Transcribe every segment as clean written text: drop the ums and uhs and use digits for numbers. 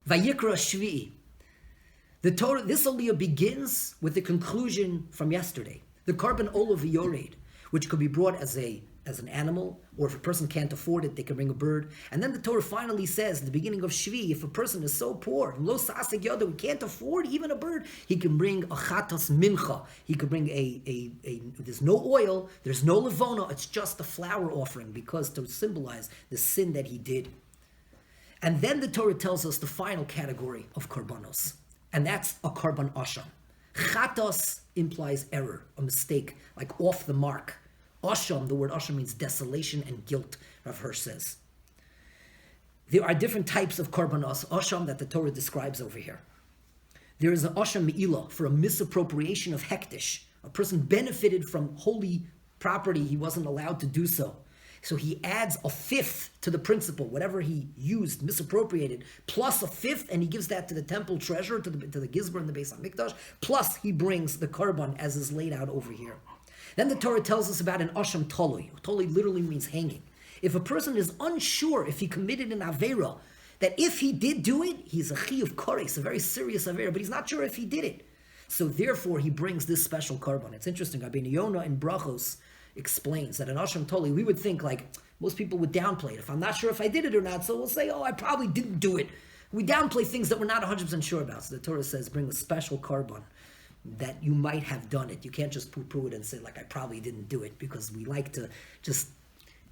Vayikra Shvi'i. The Torah, this aliyah begins with the conclusion from yesterday. The carbon olav yored, which could be brought as an animal, or if a person can't afford it, they can bring a bird. And then the Torah finally says, at the beginning of Shvi, if a person is so poor, lo sa'asek yoda, we can't afford even a bird, he can bring a chatas mincha. He could bring there's no oil, there's no levona, it's just a flour offering, because to symbolize the sin that he did. And then the Torah tells us the final category of karbanos, and that's a karban asham. Chatos implies error, a mistake, like off the mark. Asham, the word asham means desolation and guilt, Rav Hirsch says. There are different types of karbanos asham that the Torah describes over here. There is an asham me'ilah for a misappropriation of hektish. A person benefited from holy property, he wasn't allowed to do so. So he adds a fifth to the principal, whatever he used, misappropriated, plus a fifth, and he gives that to the temple treasurer, to the gizbar in the Beis HaMikdash, plus he brings the karban as is laid out over here. Then the Torah tells us about an asham tolui. Tolui literally means hanging. If a person is unsure if he committed an avera, that if he did do it, he's a chi of kores, a very serious avera, but he's not sure if he did it. So therefore he brings this special karban. It's interesting, Rabbi Yonah in Brachos explains that an asham tolui, we would think like, most people would downplay it. If I'm not sure if I did it or not, so we'll say, oh, I probably didn't do it. We downplay things that we're not 100% sure about. So the Torah says, bring a special karban, that you might have done it. You can't just poo-poo it and say, like, I probably didn't do it, because we like to just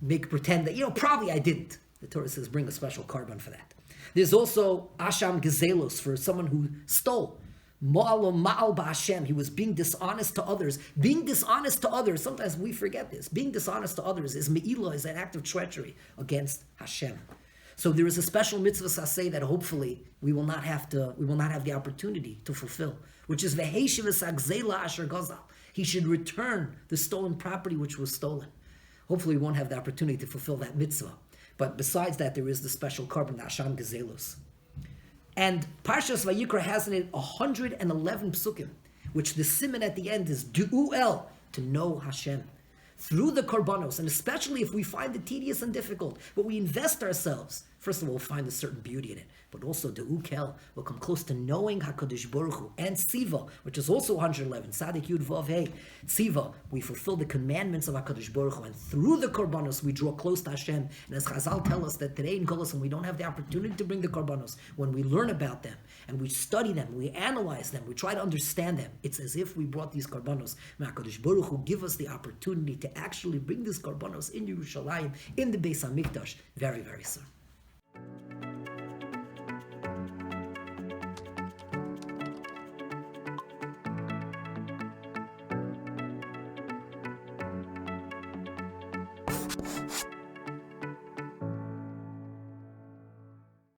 pretend that, probably I didn't. The Torah says, bring a special karban for that. There's also asham gezelos, for someone who stole. Ma'al ba'ashem, he was being dishonest to others. Being dishonest to others, sometimes we forget this. Being dishonest to others is me'ilah, is an act of treachery against Hashem. So there is a special mitzvah saseh that hopefully we will not have the opportunity to fulfill, which is Yeshivas agzela asher gazal. He should return the stolen property which was stolen. Hopefully we won't have the opportunity to fulfill that mitzvah. But besides that, there is the special carbon, the Asham Gezelos. And Parshas Vayikra has in it 111 psukim, which the siman at the end is du'el, to know Hashem. Through the karbanos, and especially if we find it tedious and difficult, but we invest ourselves, first of all, we'll find a certain beauty in it, but also du'ukel, we'll come close to knowing HaKadosh Baruch Hu, and Tziva, which is also 111, Sadik Yud Vav Hey, Tziva, we fulfill the commandments of HaKadosh Baruch Hu, and through the karbanos, we draw close to Hashem. And as Chazal tell us that today in Golos, when we don't have the opportunity to bring the karbanos, when we learn about them, and we study them, we analyze them, we try to understand them, it's as if we brought these karbanos. May HaKadosh Baruch Hu give us the opportunity to actually bring these karbanos in Yerushalayim, in the Beis HaMikdash, very, very soon.